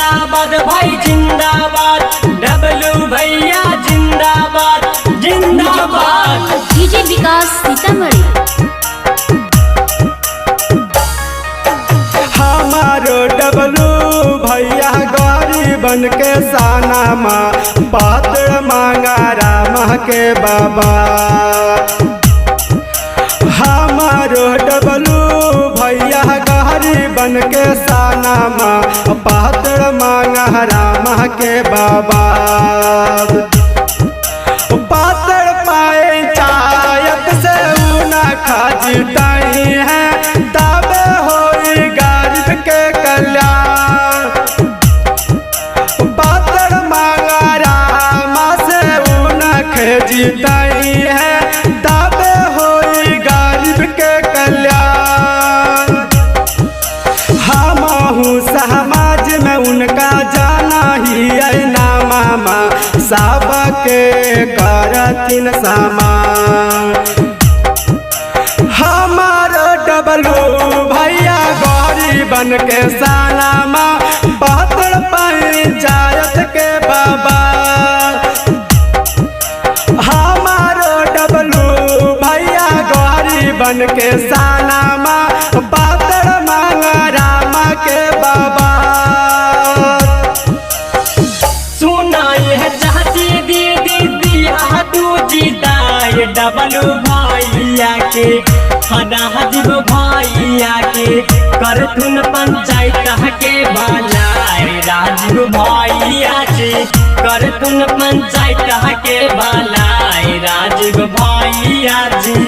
जिंदाबाद भाई जिंदाबाद, डबलू भैया जिंदाबाद जिंदाबाद। डीजे विकास सीतामढ़ी। हमारो डबलू भैया गरीबन के साना माँ पात्र मांगा राम के बाबा। हमारो डबलू भैया गरीबन के साना माँ पात्र मांगा राम के बाबा। पात्र पाए चायत से ऊना खाजताई है, तबे होई गरीब के कल्याण। पात्र मांगा राम से ऊना खेजताई है, तबे होई गरीब के कल्याण। हमहू समाज में उनका जाना ही है ना मामा, सबके करथिन समान। हमारो डबलू भैया गरीबन के साना माँ पात्र पंचायत के बाबा। हमारो डबलू भैया गरीबन के साना माँ पात्र मांगा राम के बाबा। डबलू भैया के राजीव भैया के करथुन पंचायत के भलाई। राजीव भैया के करथुन पंचायत के भलाई। राजीव भैया जी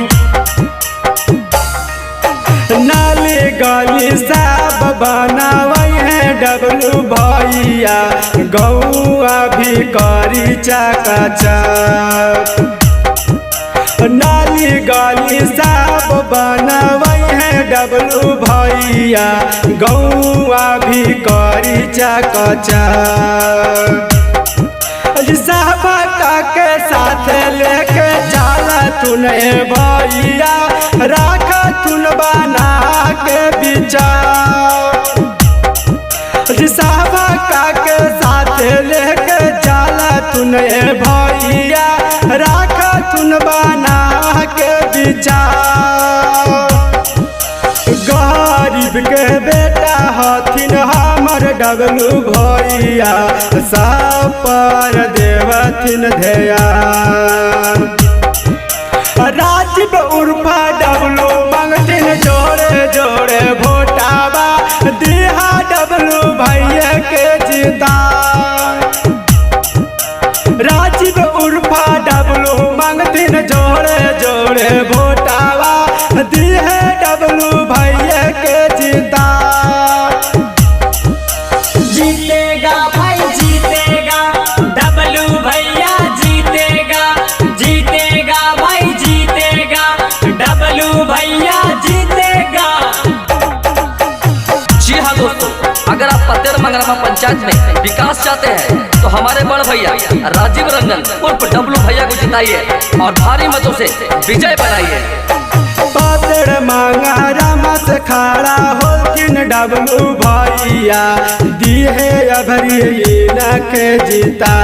नाली गली सब बनावे हैं डबलू भैया, गौआ भी करी चकाचक। नाली गली सब बनावे हैं डबलू भैया, गौआ भी करी चकाचक। सबका के साथ लेके चला तूने भैया, राख तुन बना के विचार। सबका के साथ लेके चला तूने भैया, राख तुन बना के विचार। गरीब के बेटा हथिन हमर डबलू भैया, सब पर देवथिन ध्यान। राजीव उर्फा डबलू मंगथिन जोड़े जोड़े भोटावा, दिहा डबलू भैया के जीता। राजीव उर्फा डबलू मंगथिन जोड़े जोड़े भोटावा, दिहे डबलू भैया के जीता। जीतेगा भाई जीतेगा, डबलू भैया जीतेगा। जीतेगा भाई जीतेगा, डबलू भैया जीतेगा। जी हाँ दोस्तों, अगर आप पतेर मंगरामा पंचायत में विकास चाहते हैं तो हमारे बड़ भैया राजीव रंजन उर्फ डबलू भैया को जिताइए और भारी मतों से विजय बनाइए। पतेर मंगरामा से खड़ा होथिन डबलू भैया, दिहे अभरी के जीता।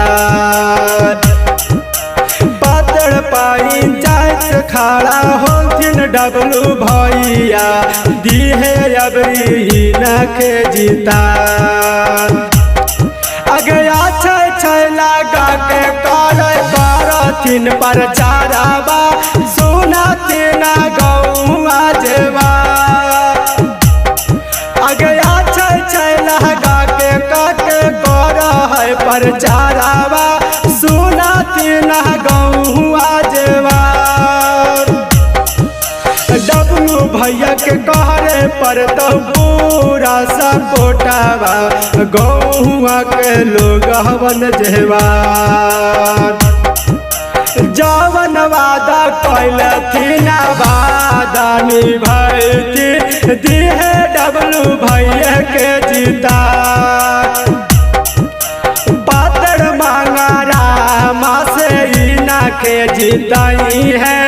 पतेर पंचायत से खड़ा होथिन डबलू भैया, दिहे अभरी के जीता। अगया छै लगा के करथिन प्रचारवा, सुनथिन गौआ जेवा। अगया छै लगा के कर प्रचारवा, सुनथिन गौआ जेवा। डबलू भैया के कहरे पर तो पूरा सपोटावा, गौआ के लोग हवन जेवा। जवन वादा कैलथिन वादा निभैथिन, दिहे डबलू भैया के जीता। पात्र मांगा राम से ही ना के जीताई है,